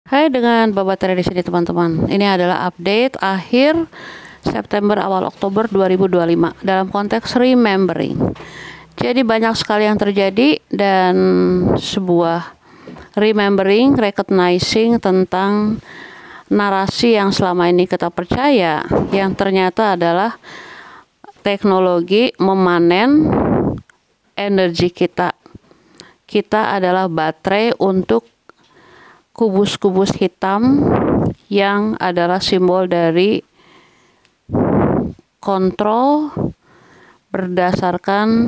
Hai, dengan Bapak Tere di sini teman-teman. Ini adalah update akhir September awal Oktober 2025 dalam konteks remembering. Jadi banyak sekali yang terjadi dan sebuah remembering, recognizing tentang narasi yang selama ini kita percaya yang ternyata adalah teknologi memanen energi kita. Kita adalah baterai untuk kubus-kubus hitam yang adalah simbol dari kontrol berdasarkan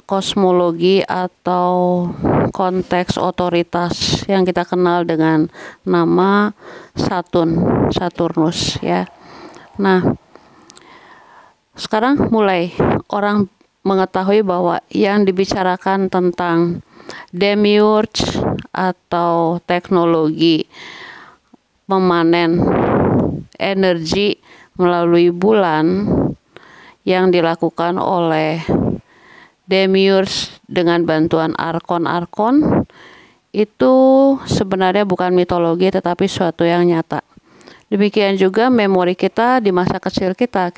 kosmologi atau konteks otoritas yang kita kenal dengan nama Saturnus ya. Nah, sekarang mulai orang mengetahui bahwa yang dibicarakan tentang demiurge atau teknologi memanen energi melalui bulan yang dilakukan oleh demiurge dengan bantuan arkon-arkon itu sebenarnya bukan mitologi tetapi suatu yang nyata. Demikian juga memori kita di masa kecil kita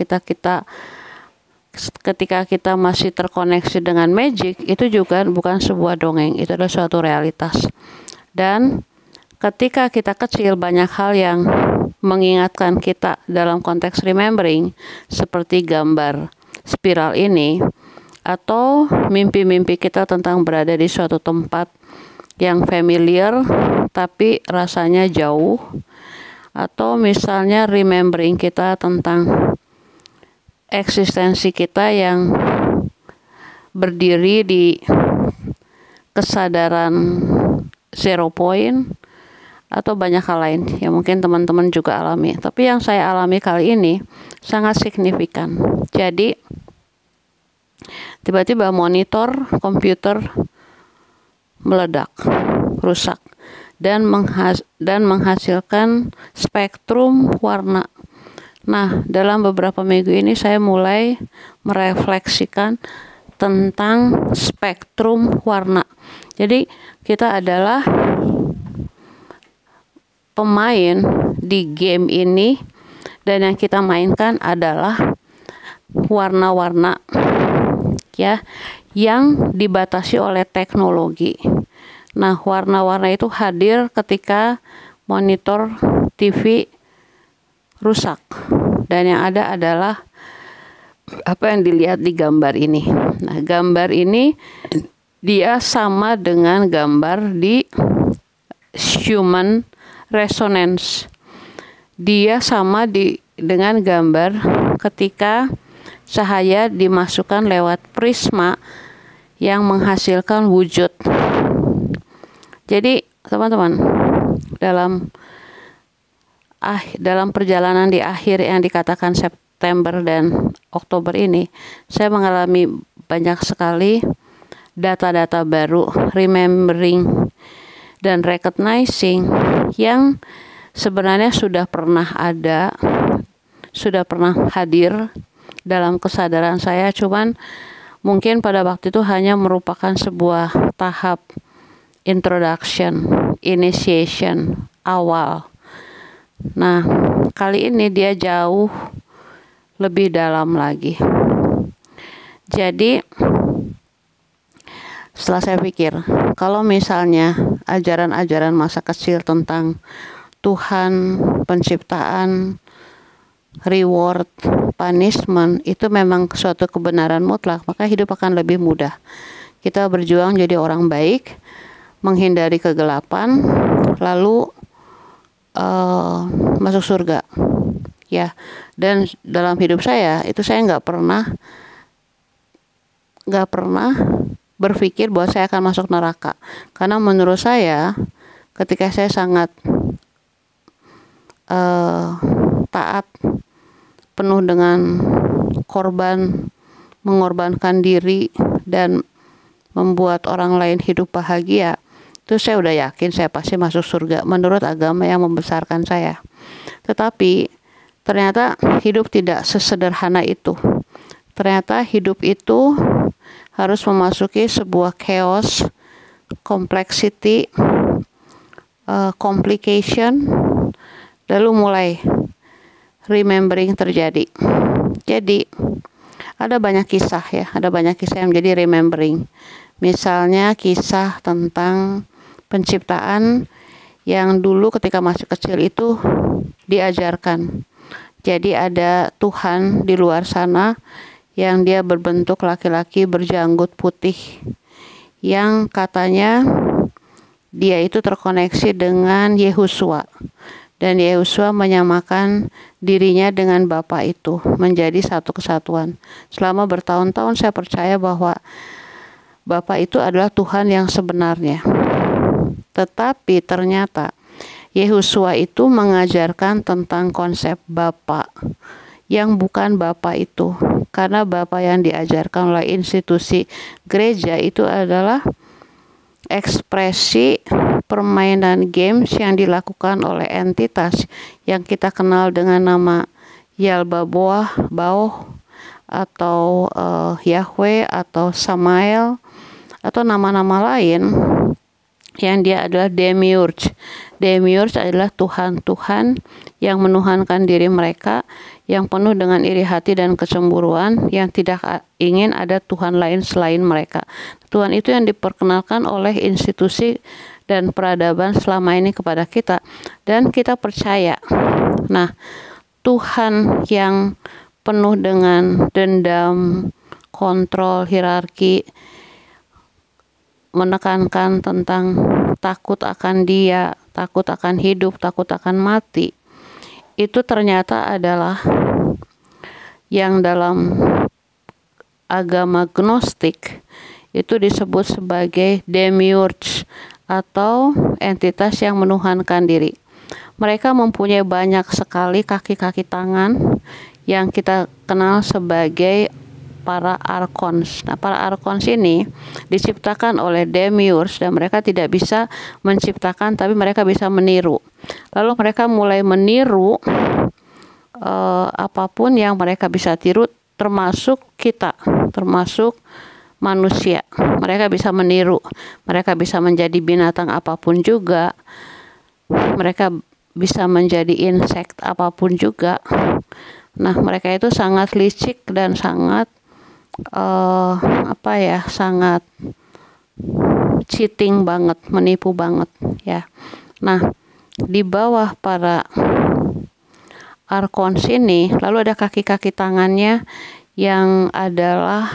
ketika kita masih terkoneksi dengan magic, itu juga bukan sebuah dongeng, itu adalah suatu realitas. Dan ketika kita kecil, banyak hal yang mengingatkan kita dalam konteks remembering, seperti gambar spiral ini, atau mimpi-mimpi kita tentang berada di suatu tempat yang familiar tapi rasanya jauh, atau misalnya remembering kita tentang eksistensi kita yang berdiri di kesadaran zero point, atau banyak hal lain yang mungkin teman-teman juga alami. Tapi yang saya alami kali ini sangat signifikan. Jadi tiba-tiba monitor komputer meledak, rusak, dan menghasilkan spektrum warna. Nah, dalam beberapa minggu ini saya mulai merefleksikan tentang spektrum warna. Jadi kita adalah pemain di game ini dan yang kita mainkan adalah warna-warna ya yang dibatasi oleh teknologi. Nah, warna-warna itu hadir ketika monitor TV rusak dan yang ada adalah apa yang dilihat di gambar ini. Nah, gambar ini dia sama dengan gambar di human resonance. Dia sama dengan gambar ketika cahaya dimasukkan lewat prisma yang menghasilkan wujud. Jadi teman-teman, dalam perjalanan di akhir yang dikatakan September dan Oktober ini, saya mengalami banyak sekali data-data baru, remembering dan recognizing yang sebenarnya sudah pernah ada, sudah pernah hadir dalam kesadaran saya, cuman mungkin pada waktu itu hanya merupakan sebuah tahap introduction, initiation, awal. Nah, kali ini dia jauh lebih dalam lagi. Jadi, setelah saya pikir, kalau misalnya ajaran-ajaran masa kecil tentang Tuhan, penciptaan, reward, punishment, itu memang suatu kebenaran mutlak, maka hidup akan lebih mudah. Kita berjuang jadi orang baik, menghindari kegelapan, lalu masuk surga ya. Dan dalam hidup saya itu saya nggak pernah berpikir bahwa saya akan masuk neraka, karena menurut saya ketika saya sangat taat, penuh dengan mengorbankan diri dan membuat orang lain hidup bahagia, itu saya udah yakin saya pasti masuk surga menurut agama yang membesarkan saya. Tetapi ternyata hidup tidak sesederhana itu. Ternyata hidup itu harus memasuki sebuah chaos, complexity, complication, lalu mulai remembering terjadi. Jadi ada banyak kisah ya, ada banyak kisah yang menjadi remembering. Misalnya kisah tentang penciptaan yang dulu ketika masih kecil itu diajarkan. Jadi ada Tuhan di luar sana yang dia berbentuk laki-laki berjanggut putih, yang katanya dia itu terkoneksi dengan Yehosua, dan Yehosua menyamakan dirinya dengan Bapa itu menjadi satu kesatuan. Selama bertahun-tahun saya percaya bahwa Bapa itu adalah Tuhan yang sebenarnya. Tetapi ternyata Yehosua itu mengajarkan tentang konsep Bapa yang bukan Bapa itu. Karena Bapa yang diajarkan oleh institusi gereja itu adalah ekspresi permainan games yang dilakukan oleh entitas yang kita kenal dengan nama Yalbaboah, Baoh, atau Yahweh, atau Samael, atau nama-nama lain yang dia adalah demiurge. Demiurge adalah Tuhan-Tuhan yang menuhankan diri mereka, yang penuh dengan iri hati dan kecemburuan, yang tidak ingin ada Tuhan lain selain mereka. Tuhan itu yang diperkenalkan oleh institusi dan peradaban selama ini kepada kita, dan kita percaya. Nah, Tuhan yang penuh dengan dendam, kontrol, hierarki, menekankan tentang takut akan Dia, takut akan hidup, takut akan mati, itu ternyata adalah yang dalam agama Gnostik itu disebut sebagai demiurge, atau entitas yang menuhankan diri. Mereka mempunyai banyak sekali kaki-kaki tangan yang kita kenal sebagai para archons. Nah, para archons ini diciptakan oleh demiurge, dan mereka tidak bisa menciptakan, tapi mereka bisa meniru. Lalu mereka mulai meniru apapun yang mereka bisa tiru, termasuk kita, termasuk manusia. Mereka bisa meniru, mereka bisa menjadi binatang apapun juga, mereka bisa menjadi insekt apapun juga. Nah, mereka itu sangat licik dan sangat sangat cheating banget, menipu banget ya. Nah, di bawah para archons ini lalu ada kaki-kaki tangannya yang adalah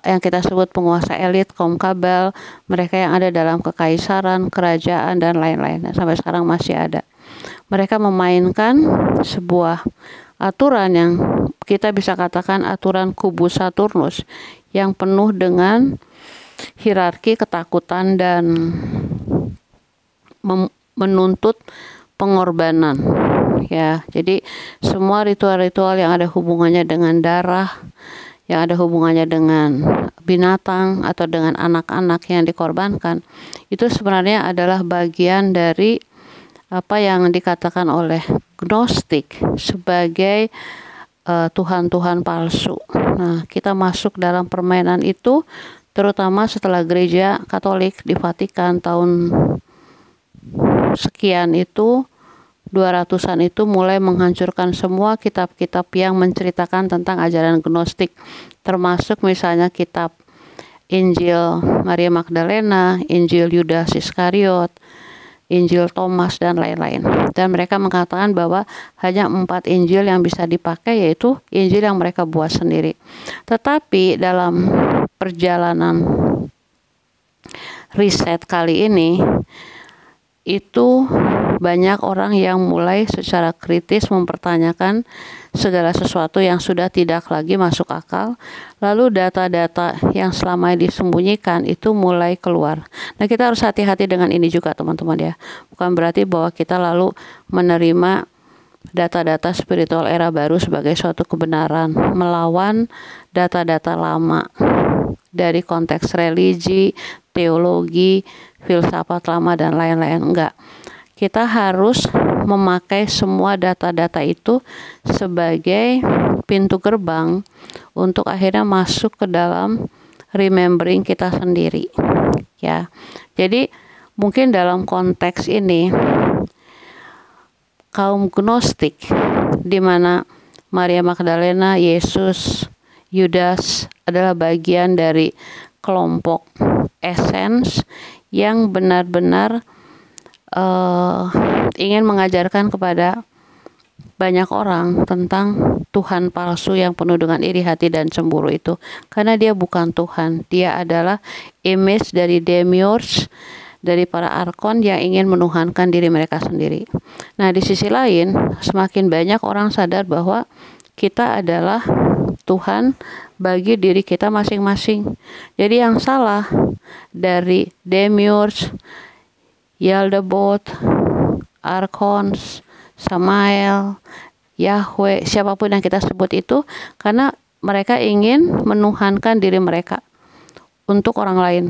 yang kita sebut penguasa elit, kaum kabel, mereka yang ada dalam kekaisaran, kerajaan, dan lain-lain. Dan sampai sekarang masih ada. Mereka memainkan sebuah aturan yang kita bisa katakan aturan kubus Saturnus, yang penuh dengan hierarki, ketakutan, dan menuntut pengorbanan. Ya, jadi semua ritual-ritual yang ada hubungannya dengan darah, yang ada hubungannya dengan binatang atau dengan anak-anak yang dikorbankan, itu sebenarnya adalah bagian dari apa yang dikatakan oleh Gnostik sebagai Tuhan-Tuhan palsu. Nah, kita masuk dalam permainan itu, terutama setelah gereja Katolik di Vatikan tahun sekian itu, 200-an itu mulai menghancurkan semua kitab-kitab yang menceritakan tentang ajaran Gnostik, termasuk misalnya kitab Injil Maria Magdalena, Injil Yudas Iskariot, Injil Thomas, dan lain-lain. Dan mereka mengatakan bahwa hanya 4 Injil yang bisa dipakai, yaitu Injil yang mereka buat sendiri. Tetapi dalam perjalanan riset kali ini, itu banyak orang yang mulai secara kritis mempertanyakan segala sesuatu yang sudah tidak lagi masuk akal. Lalu data-data yang selama ini disembunyikan itu mulai keluar. Nah, kita harus hati-hati dengan ini juga, teman-teman ya. Bukan berarti bahwa kita lalu menerima data-data spiritual era baru sebagai suatu kebenaran, melawan data-data lama dari konteks religi, teologi, filsafat lama, dan lain-lain. Enggak. Kita harus memakai semua data-data itu sebagai pintu gerbang untuk akhirnya masuk ke dalam remembering kita sendiri. Ya. Jadi mungkin dalam konteks ini kaum Gnostik, di mana Maria Magdalena, Yesus, Yudas adalah bagian dari kelompok essence yang benar-benar ingin mengajarkan kepada banyak orang tentang Tuhan palsu yang penuh dengan iri hati dan cemburu itu, karena dia bukan Tuhan, dia adalah image dari demiurge, dari para arkon yang ingin menuhankan diri mereka sendiri. Nah, di sisi lain, semakin banyak orang sadar bahwa kita adalah Tuhan bagi diri kita masing-masing. Jadi yang salah dari demiurge, Yaldabaoth, Archons, Samael, Yahweh, siapapun yang kita sebut itu, karena mereka ingin menuhankan diri mereka untuk orang lain,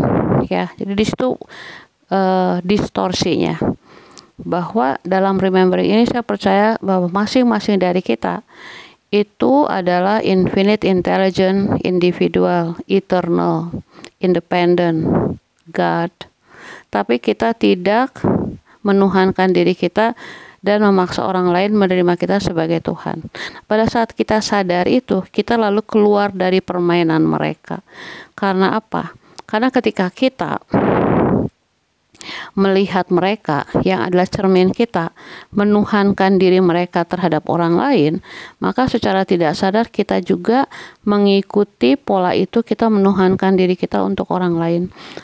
ya. Jadi di situ distorsinya. Bahwa dalam remembering ini saya percaya bahwa masing-masing dari kita itu adalah infinite intelligent individual, eternal, independent God. Tapi kita tidak menuhankan diri kita dan memaksa orang lain menerima kita sebagai Tuhan. Pada saat kita sadar itu, kita lalu keluar dari permainan mereka. Karena apa? Karena ketika kita melihat mereka yang adalah cermin kita, menuhankan diri mereka terhadap orang lain, maka secara tidak sadar kita juga mengikuti pola itu, kita menuhankan diri kita untuk orang lain.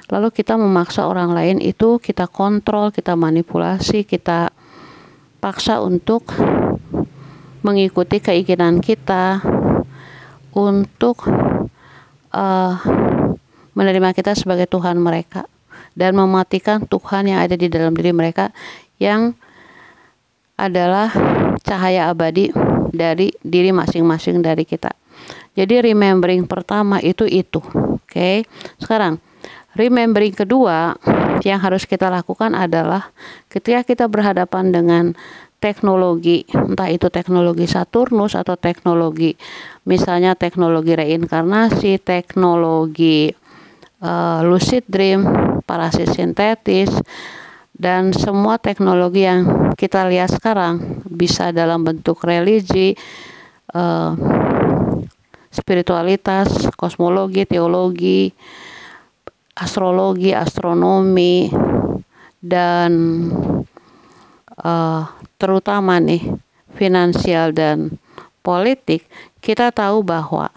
Lalu kita memaksa orang lain itu, kita kontrol, kita manipulasi, kita paksa untuk mengikuti keinginan kita, untuk menerima kita sebagai Tuhan mereka, dan mematikan Tuhan yang ada di dalam diri mereka yang adalah cahaya abadi dari diri masing-masing dari kita. Jadi remembering pertama itu. Oke. Sekarang remembering kedua yang harus kita lakukan adalah ketika kita berhadapan dengan teknologi, entah itu teknologi Saturnus atau teknologi, misalnya teknologi reinkarnasi, teknologi lucid dream, parasit sintetis, dan semua teknologi yang kita lihat sekarang, bisa dalam bentuk religi, spiritualitas, kosmologi, teologi, astrologi, astronomi, dan terutama nih finansial dan politik. Kita tahu bahwa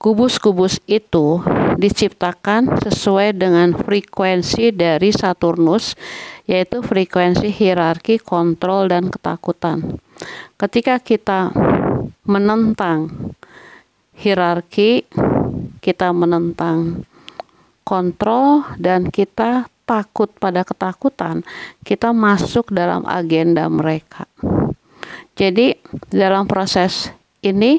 kubus-kubus itu diciptakan sesuai dengan frekuensi dari Saturnus, yaitu frekuensi hierarki, kontrol, dan ketakutan. Ketika kita menentang hierarki, kita menentang kontrol, dan kita takut pada ketakutan, kita masuk dalam agenda mereka. Jadi dalam proses ini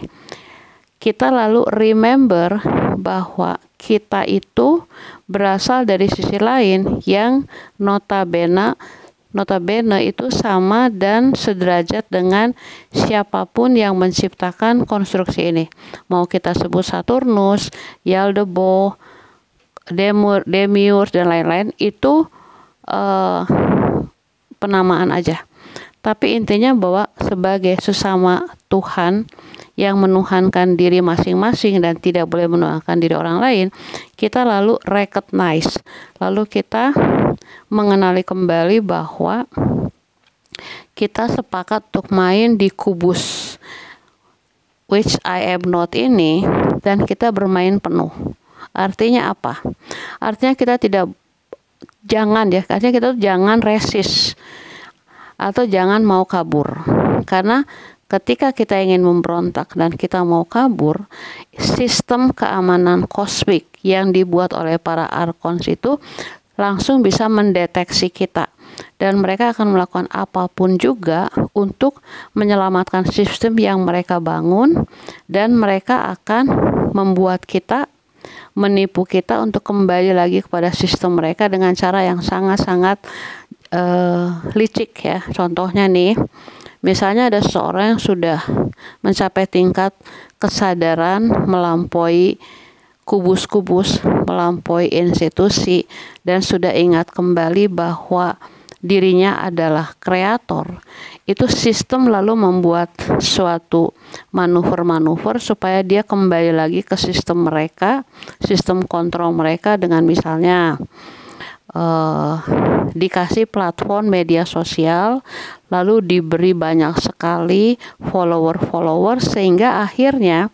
kita lalu remember bahwa kita itu berasal dari sisi lain yang notabene itu sama dan sederajat dengan siapapun yang menciptakan konstruksi ini. Mau kita sebut Saturnus, Yaldabaoth, Demiurge, dan lain-lain, itu penamaan aja. Tapi intinya bahwa sebagai sesama Tuhan yang menuhankan diri masing-masing dan tidak boleh menuhankan diri orang lain, kita lalu recognize, lalu kita mengenali kembali bahwa kita sepakat untuk main di kubus which I am not ini, dan kita bermain penuh. Artinya apa? Artinya kita jangan resist atau jangan mau kabur. Karena ketika kita ingin memberontak dan kita mau kabur, sistem keamanan kosmik yang dibuat oleh para arkons itu langsung bisa mendeteksi kita, dan mereka akan melakukan apapun juga untuk menyelamatkan sistem yang mereka bangun, dan mereka akan membuat kita, menipu kita untuk kembali lagi kepada sistem mereka dengan cara yang sangat-sangat licik, ya. Contohnya nih, misalnya ada seseorang yang sudah mencapai tingkat kesadaran melampaui kubus-kubus melampaui institusi dan sudah ingat kembali bahwa dirinya adalah kreator, itu sistem lalu membuat suatu manuver-manuver supaya dia kembali lagi ke sistem mereka, sistem kontrol mereka, dengan misalnya dikasih platform media sosial, lalu diberi banyak sekali follower sehingga akhirnya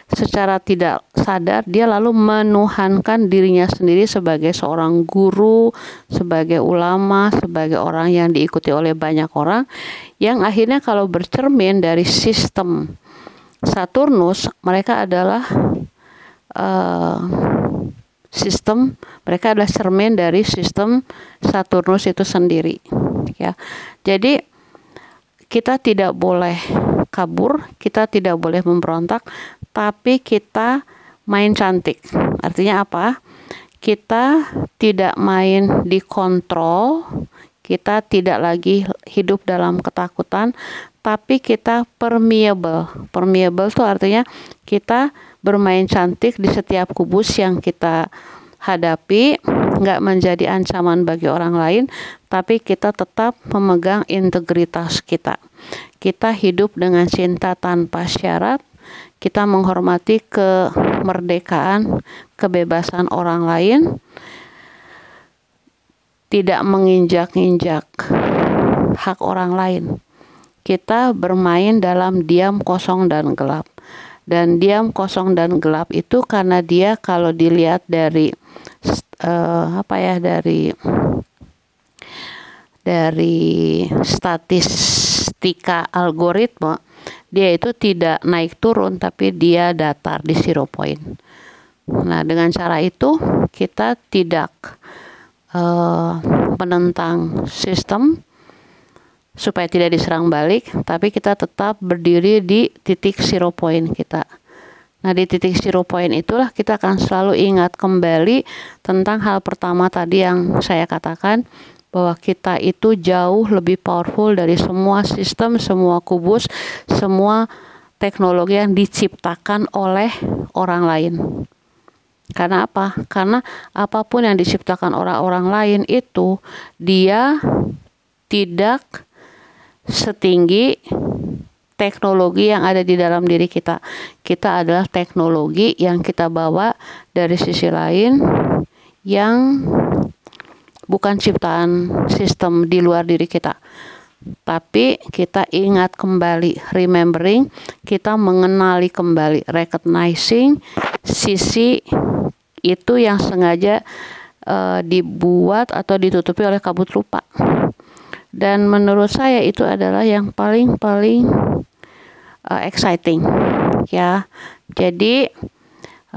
secara tidak sadar dia lalu menuhankan dirinya sendiri sebagai seorang guru, sebagai ulama, sebagai orang yang diikuti oleh banyak orang, yang akhirnya kalau bercermin dari sistem Saturnus, mereka adalah cermin dari sistem Saturnus itu sendiri, ya. Jadi kita tidak boleh kabur, kita tidak boleh memberontak, tapi kita main cantik. Artinya apa? Kita tidak main dikontrol, kita tidak lagi hidup dalam ketakutan, tapi kita permeable. Permeable itu artinya kita bermain cantik di setiap kubus yang kita hadapi, nggak menjadi ancaman bagi orang lain, tapi kita tetap memegang integritas kita. Kita hidup dengan cinta tanpa syarat, kita menghormati kemerdekaan, kebebasan orang lain, tidak menginjak-injak hak orang lain. Kita bermain dalam diam, kosong, dan gelap. Dan diam, kosong, dan gelap itu karena dia kalau dilihat dari dari statistika algoritma, dia itu tidak naik turun tapi dia datar di zero point. Nah, dengan cara itu kita tidak menentang sistem supaya tidak diserang balik, tapi kita tetap berdiri di titik zero point kita. Nah, di titik zero point itulah kita akan selalu ingat kembali tentang hal pertama tadi yang saya katakan, bahwa kita itu jauh lebih powerful dari semua sistem, semua kubus, semua teknologi yang diciptakan oleh orang lain. Karena apa? Karena apapun yang diciptakan orang-orang lain itu dia tidak setinggi teknologi yang ada di dalam diri kita. Kita adalah teknologi yang kita bawa dari sisi lain yang bukan ciptaan sistem di luar diri kita. Tapi kita ingat kembali, remembering, kita mengenali kembali, recognizing sisi itu yang sengaja dibuat atau ditutupi oleh kabut lupa. Dan menurut saya itu adalah yang paling exciting, ya. Jadi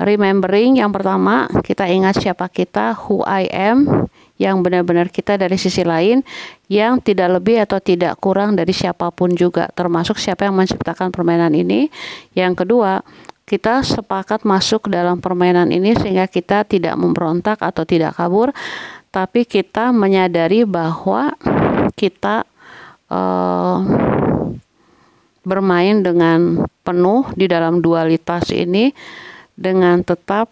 remembering, yang pertama kita ingat siapa kita, who I am, yang benar-benar kita dari sisi lain, yang tidak lebih atau tidak kurang dari siapapun juga, termasuk siapa yang menciptakan permainan ini. Yang kedua, kita sepakat masuk dalam permainan ini sehingga kita tidak memberontak atau tidak kabur, tapi kita menyadari bahwa kita bermain dengan penuh di dalam dualitas ini, dengan tetap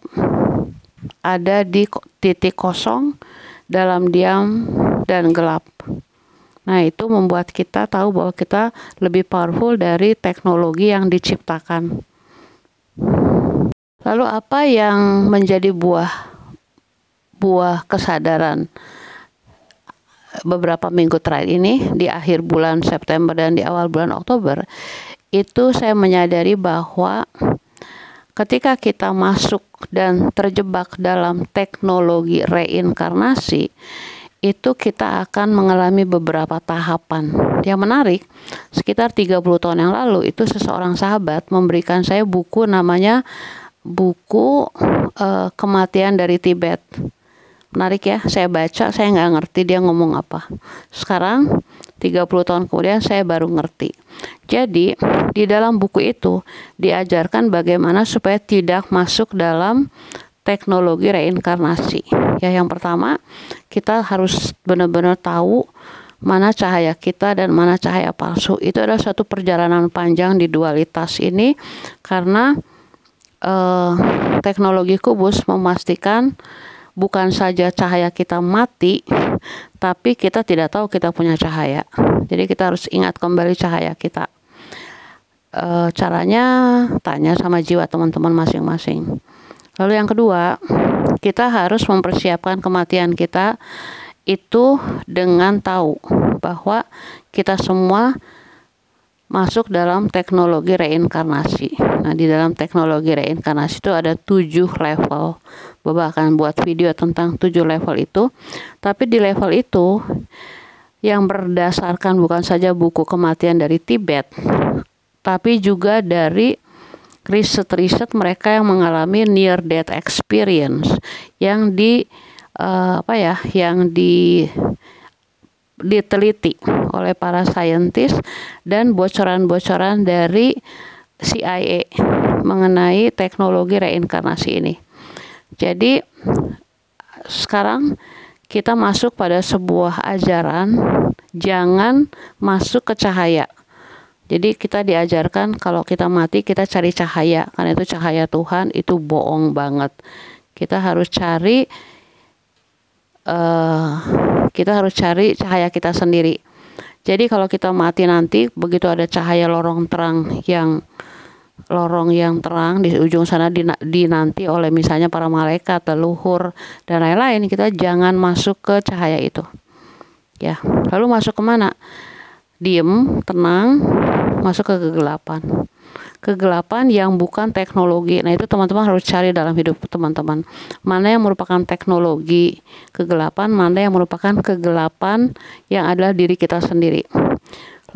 ada di titik kosong dalam diam dan gelap. Nah, itu membuat kita tahu bahwa kita lebih powerful dari teknologi yang diciptakan. Lalu apa yang menjadi buah kesadaran beberapa minggu terakhir ini, di akhir bulan September dan di awal bulan Oktober, itu saya menyadari bahwa ketika kita masuk dan terjebak dalam teknologi reinkarnasi, itu kita akan mengalami beberapa tahapan. Yang menarik, sekitar 30 tahun yang lalu itu seseorang sahabat memberikan saya buku, namanya buku Kematian dari Tibet. Menarik ya, saya baca, saya nggak ngerti dia ngomong apa. Sekarang 30 tahun kemudian saya baru ngerti. Jadi di dalam buku itu diajarkan bagaimana supaya tidak masuk dalam teknologi reinkarnasi. Ya, yang pertama kita harus benar-benar tahu mana cahaya kita dan mana cahaya palsu. Itu adalah suatu perjalanan panjang di dualitas ini, karena teknologi kubus memastikan bukan saja cahaya kita mati, tapi kita tidak tahu kita punya cahaya. Jadi kita harus ingat kembali cahaya kita. Caranya tanya sama jiwa teman-teman masing-masing. Lalu yang kedua, kita harus mempersiapkan kematian kita itu dengan tahu bahwa kita semua masuk dalam teknologi reinkarnasi. Nah, di dalam teknologi reinkarnasi itu ada 7 level. Bapak akan buat video tentang 7 level itu. Tapi di level itu yang berdasarkan bukan saja buku kematian dari Tibet, tapi juga dari riset-riset mereka yang mengalami near death experience yang diteliti oleh para saintis dan bocoran-bocoran dari CIA mengenai teknologi reinkarnasi ini. Jadi sekarang kita masuk pada sebuah ajaran jangan masuk ke cahaya. Jadi kita diajarkan kalau kita mati kita cari cahaya, karena itu cahaya Tuhan, itu bohong banget. Kita harus cari cahaya kita sendiri. Jadi kalau kita mati nanti, begitu ada cahaya lorong yang terang di ujung sana dinanti oleh misalnya para malaikat, leluhur dan lain-lain, kita jangan masuk ke cahaya itu. Ya, lalu masuk kemana? Diem, tenang, masuk ke kegelapan. Kegelapan yang bukan teknologi. Nah, itu teman-teman harus cari dalam hidup teman-teman. Mana yang merupakan teknologi kegelapan, mana yang merupakan kegelapan yang adalah diri kita sendiri.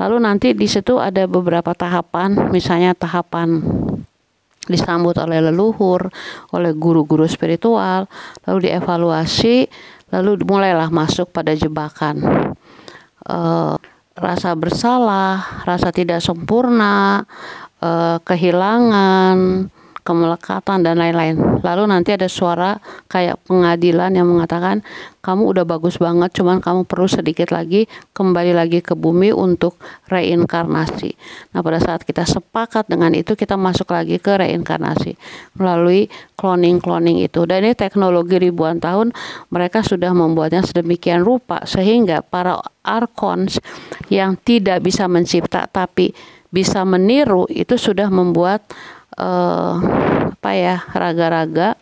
Lalu nanti di situ ada beberapa tahapan, misalnya tahapan disambut oleh leluhur, oleh guru-guru spiritual, lalu dievaluasi, lalu mulailah masuk pada jebakan. Rasa bersalah, rasa tidak sempurna, kehilangan, kemelekatan dan lain-lain. Lalu nanti ada suara kayak pengadilan yang mengatakan kamu udah bagus banget, cuman kamu perlu sedikit lagi kembali lagi ke bumi untuk reinkarnasi. Nah, pada saat kita sepakat dengan itu, kita masuk lagi ke reinkarnasi melalui cloning itu. Dan ini teknologi ribuan tahun mereka sudah membuatnya sedemikian rupa sehingga para archons yang tidak bisa mencipta tapi bisa meniru itu sudah membuat raga-raga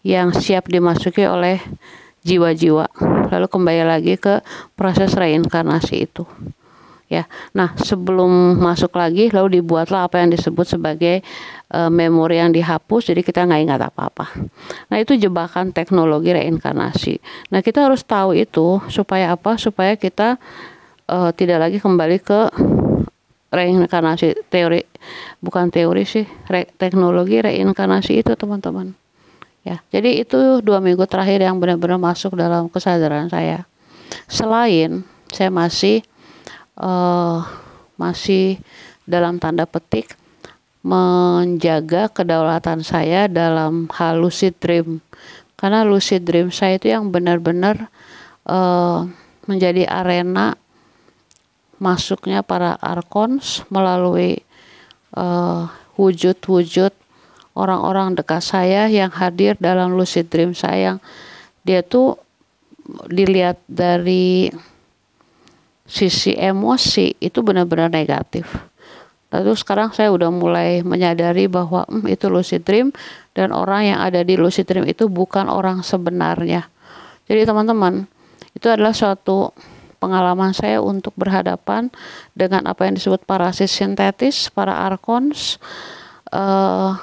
yang siap dimasuki oleh jiwa-jiwa. Lalu kembali lagi ke proses reinkarnasi itu. Ya, nah sebelum masuk lagi, lalu dibuatlah apa yang disebut sebagai memori yang dihapus, jadi kita nggak ingat apa-apa. Nah, itu jebakan teknologi reinkarnasi. Nah, kita harus tahu itu supaya apa? Supaya kita tidak lagi kembali ke reinkarnasi teknologi reinkarnasi itu, teman-teman. Ya, jadi itu 2 minggu terakhir yang benar-benar masuk dalam kesadaran saya. Selain saya masih dalam tanda petik menjaga kedaulatan saya dalam hal lucid dream, karena lucid dream saya itu yang benar-benar menjadi arena masuknya para archons melalui wujud-wujud orang-orang dekat saya yang hadir dalam lucid dream saya, yang dia tuh dilihat dari sisi emosi itu benar-benar negatif. Lalu sekarang saya udah mulai menyadari bahwa itu lucid dream, dan orang yang ada di lucid dream itu bukan orang sebenarnya. Jadi teman-teman, itu adalah suatu pengalaman saya untuk berhadapan dengan apa yang disebut parasit sintetis, para archons,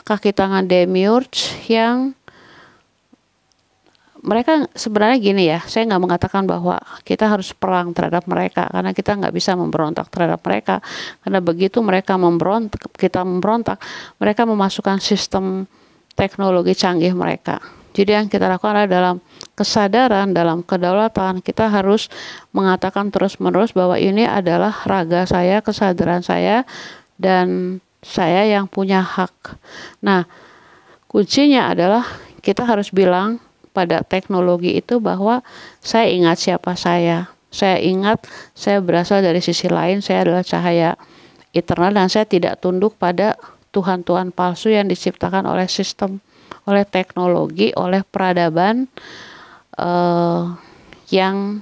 kaki tangan demiurge, yang mereka sebenarnya gini ya, saya nggak mengatakan bahwa kita harus perang terhadap mereka, karena kita nggak bisa memberontak terhadap mereka, karena begitu mereka kita memberontak, mereka memasukkan sistem teknologi canggih mereka. Jadi yang kita lakukan adalah dalam kesadaran, dalam kedaulatan, kita harus mengatakan terus-menerus bahwa ini adalah raga saya, kesadaran saya, dan saya yang punya hak. Nah, kuncinya adalah kita harus bilang pada teknologi itu bahwa saya ingat siapa saya ingat saya berasal dari sisi lain, saya adalah cahaya eternal, dan saya tidak tunduk pada Tuhan-Tuhan palsu yang diciptakan oleh sistem, oleh teknologi, oleh peradaban yang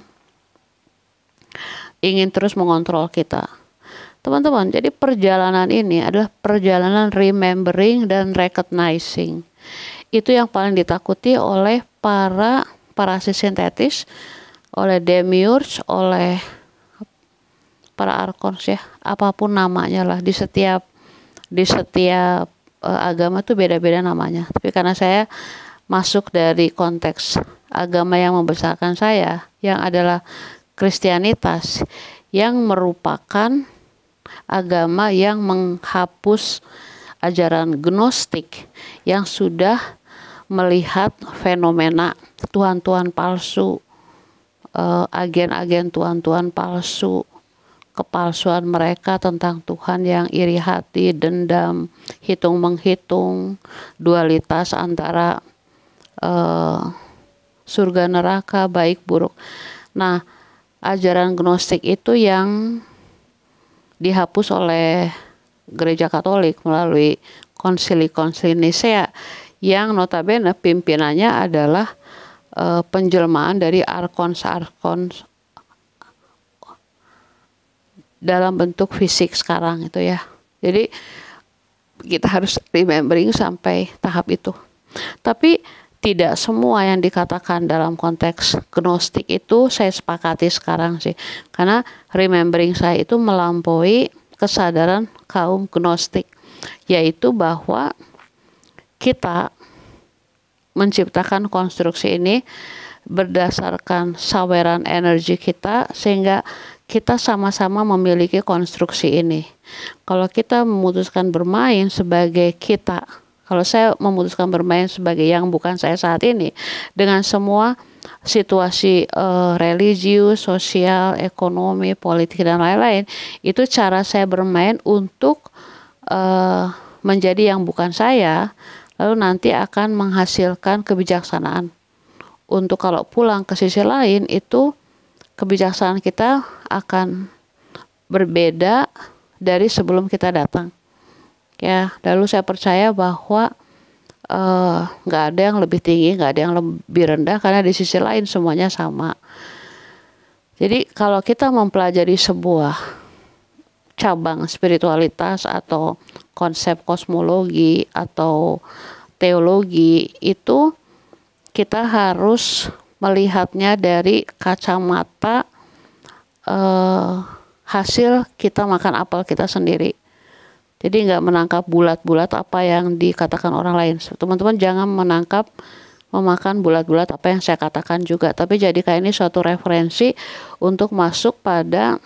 ingin terus mengontrol kita. Teman-teman, jadi perjalanan ini adalah perjalanan remembering dan recognizing. Itu yang paling ditakuti oleh para parasit sintetis, oleh demiurge, oleh para arkons ya, apapun namanya lah. Di setiap agama tuh beda-beda namanya. Tapi karena saya masuk dari konteks agama yang membesarkan saya, yang adalah Kristianitas, yang merupakan agama yang menghapus ajaran gnostik, yang sudah melihat fenomena Tuhan-Tuhan palsu, agen-agen Tuhan-Tuhan palsu, kepalsuan mereka tentang Tuhan yang iri hati, dendam, hitung-menghitung, dualitas antara surga neraka, baik buruk. Nah, ajaran gnostik itu yang dihapus oleh Gereja Katolik melalui konsili-konsili Nisea, yang notabene pimpinannya adalah penjelmaan dari arkons-arkons dalam bentuk fisik sekarang itu ya. Jadi kita harus remembering sampai tahap itu. Tapi tidak semua yang dikatakan dalam konteks gnostik itu saya sepakati sekarang sih. Karena remembering saya itu melampaui kesadaran kaum gnostik, yaitu bahwa kita menciptakan konstruksi ini berdasarkan saweran energi kita, sehingga kita sama-sama memiliki konstruksi ini. Kalau kita memutuskan bermain sebagai kita, kalau saya memutuskan bermain sebagai yang bukan saya saat ini, dengan semua situasi religius, sosial, ekonomi, politik, dan lain-lain, itu cara saya bermain untuk menjadi yang bukan saya, lalu nanti akan menghasilkan kebijaksanaan. Untuk kalau pulang ke sisi lain, itu kebijaksanaan kita akan berbeda dari sebelum kita datang. Ya, lalu saya percaya bahwa nggak ada yang lebih tinggi, nggak ada yang lebih rendah, karena di sisi lain semuanya sama. Jadi kalau kita mempelajari sebuah cabang spiritualitas atau konsep kosmologi atau teologi, itu kita harus melihatnya dari kacamata hasil kita makan apel kita sendiri. Jadi nggak menangkap bulat-bulat apa yang dikatakan orang lain. Teman-teman jangan memakan bulat-bulat apa yang saya katakan juga. Tapi jadikan ini suatu referensi untuk masuk pada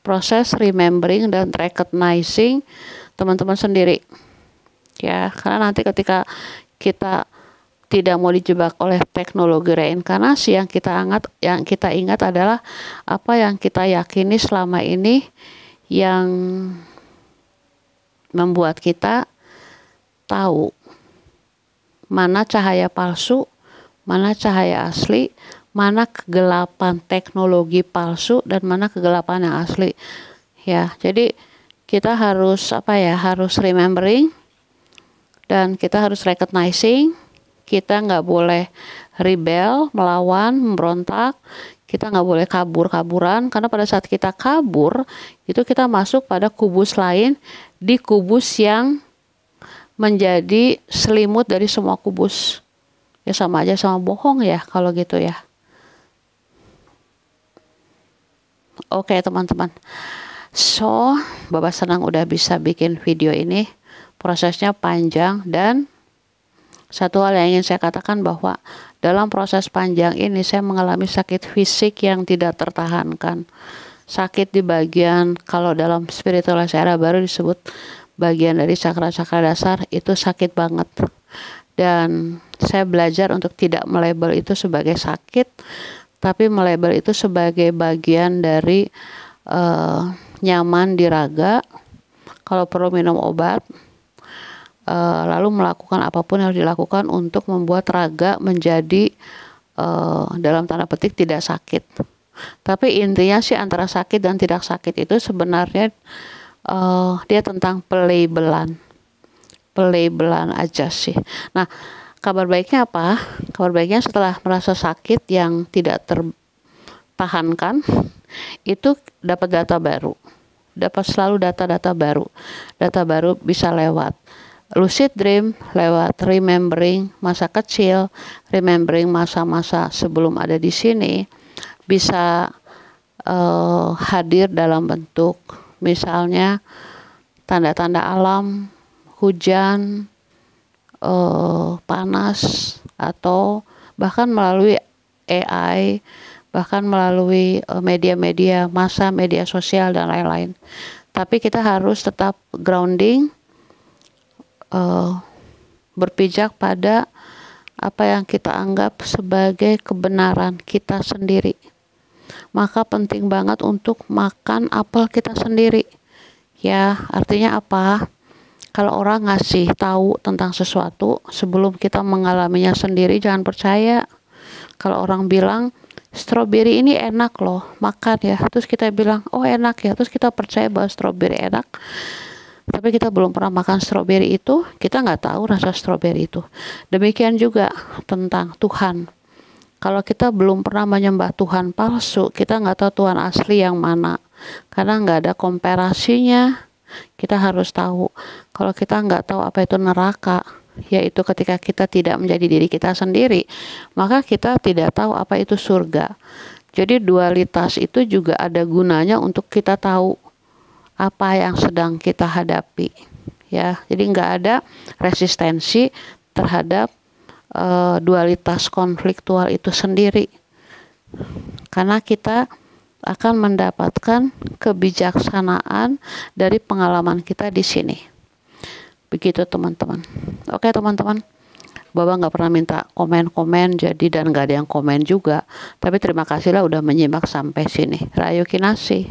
proses remembering dan recognizing teman-teman sendiri. Ya, karena nanti ketika kita tidak mau dijebak oleh teknologi reinkarnasi, yang kita ingat adalah apa yang kita yakini selama ini, yang membuat kita tahu mana cahaya palsu, mana cahaya asli, mana kegelapan teknologi palsu, dan mana kegelapan yang asli. Ya, jadi kita harus harus remembering, dan kita harus recognizing. Kita nggak boleh rebel, melawan, memberontak. Kita nggak boleh kabur-kaburan, karena pada saat kita kabur, itu kita masuk pada kubus lain, di kubus yang menjadi selimut dari semua kubus. Ya sama aja sama bohong ya kalau gitu ya. Oke teman-teman. So, Bapak senang udah bisa bikin video ini. Prosesnya panjang, dan satu hal yang ingin saya katakan bahwa dalam proses panjang ini saya mengalami sakit fisik yang tidak tertahankan. Sakit di bagian, kalau dalam spiritualitas era baru disebut bagian dari cakra-cakra dasar, itu sakit banget. Dan saya belajar untuk tidak melabel itu sebagai sakit, tapi melabel itu sebagai bagian dari nyaman di raga. Kalau perlu minum obat, lalu melakukan apapun yang harus dilakukan untuk membuat raga menjadi dalam tanda petik tidak sakit. Tapi intinya sih antara sakit dan tidak sakit itu sebenarnya dia tentang pelabelan. pelabelan aja sih. Nah, kabar baiknya apa? Kabar baiknya setelah merasa sakit yang tidak tertahankan, itu dapat data baru. Dapat selalu data-data baru. Data baru bisa lewat lucid dream, lewat remembering masa kecil, remembering masa-masa sebelum ada di sini, bisa hadir dalam bentuk misalnya tanda-tanda alam, hujan, panas, atau bahkan melalui AI, bahkan melalui media-media massa, media sosial dan lain-lain. Tapi kita harus tetap grounding, berpijak pada apa yang kita anggap sebagai kebenaran kita sendiri. Maka penting banget untuk makan apel kita sendiri. Ya, artinya apa? Kalau orang ngasih tahu tentang sesuatu sebelum kita mengalaminya sendiri, jangan percaya. Kalau orang bilang stroberi ini enak loh, makan ya, terus kita bilang oh enak ya, terus kita percaya bahwa stroberi enak, tapi kita belum pernah makan stroberi itu, kita nggak tahu rasa stroberi itu. Demikian juga tentang Tuhan. Kalau kita belum pernah menyembah Tuhan palsu, kita nggak tahu Tuhan asli yang mana. Karena nggak ada komparasinya. Kita harus tahu. Kalau kita nggak tahu apa itu neraka, yaitu ketika kita tidak menjadi diri kita sendiri, maka kita tidak tahu apa itu surga. Jadi dualitas itu juga ada gunanya untuk kita tahu apa yang sedang kita hadapi. Ya, jadi nggak ada resistensi terhadap dualitas konfliktual itu sendiri, karena kita akan mendapatkan kebijaksanaan dari pengalaman kita di sini. Begitu teman-teman. Oke teman-teman, Baba nggak pernah minta komen-komen jadi, dan nggak ada yang komen juga, tapi terima kasihlah udah menyimak sampai sini. Rayu kinasih.